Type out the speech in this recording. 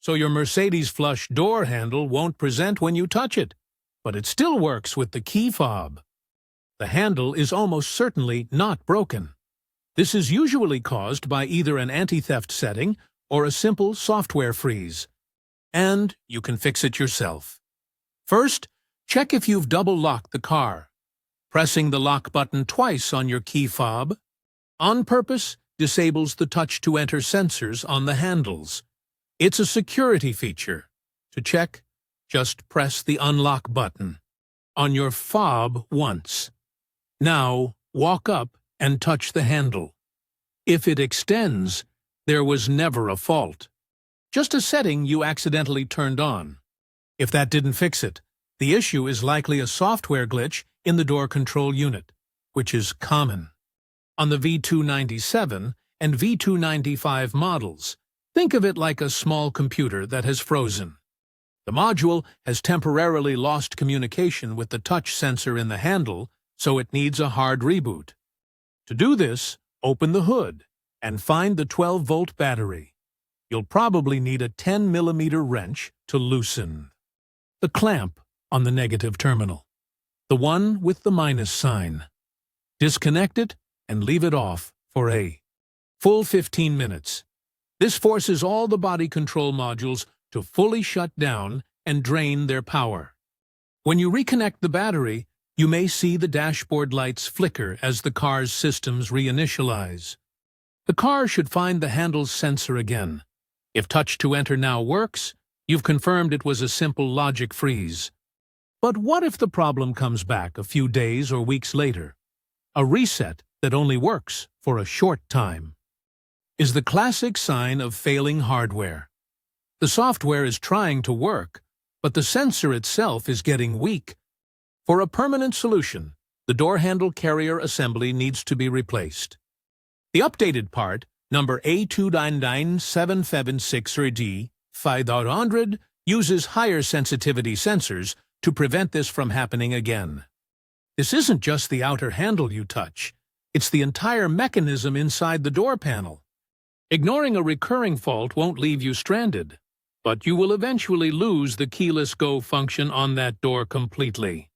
so your Mercedes flush door handle won't present when you touch it, but it still works with the key fob. The handle is almost certainly not broken. This is usually caused by either an anti-theft setting or a simple software freeze. And you can fix it yourself. First, check if you've double-locked the car. Pressing the lock button twice on your key fob on purpose disables the touch-to-enter sensors on the handles. It's a security feature. To check, just press the unlock button on your fob once. Now, walk up and touch the handle. If it extends, there was never a fault. Just a setting you accidentally turned on. If that didn't fix it, the issue is likely a software glitch in the door control unit, which is common. On the V297 and V295 models, think of it like a small computer that has frozen. The module has temporarily lost communication with the touch sensor in the handle, so it needs a hard reboot. To do this, open the hood and find the 12-volt battery. You'll probably need a 10mm wrench to loosen the clamp on the negative terminal, the one with the minus sign. Disconnect it and leave it off for a full 15 minutes. This forces all the body control modules to fully shut down and drain their power. When you reconnect the battery, you may see the dashboard lights flicker as the car's systems reinitialize. The car should find the handle's sensor again. If touch to enter now works, you've confirmed it was a simple logic freeze. But what if the problem comes back a few days or weeks later? A reset that only works for a short time is the classic sign of failing hardware. The software is trying to work, but the sensor itself is getting weak. For a permanent solution, the door handle carrier assembly needs to be replaced. The updated part, number A29776D 500, uses higher sensitivity sensors to prevent this from happening again. This isn't just the outer handle you touch, it's the entire mechanism inside the door panel. Ignoring a recurring fault won't leave you stranded, but you will eventually lose the keyless go function on that door completely.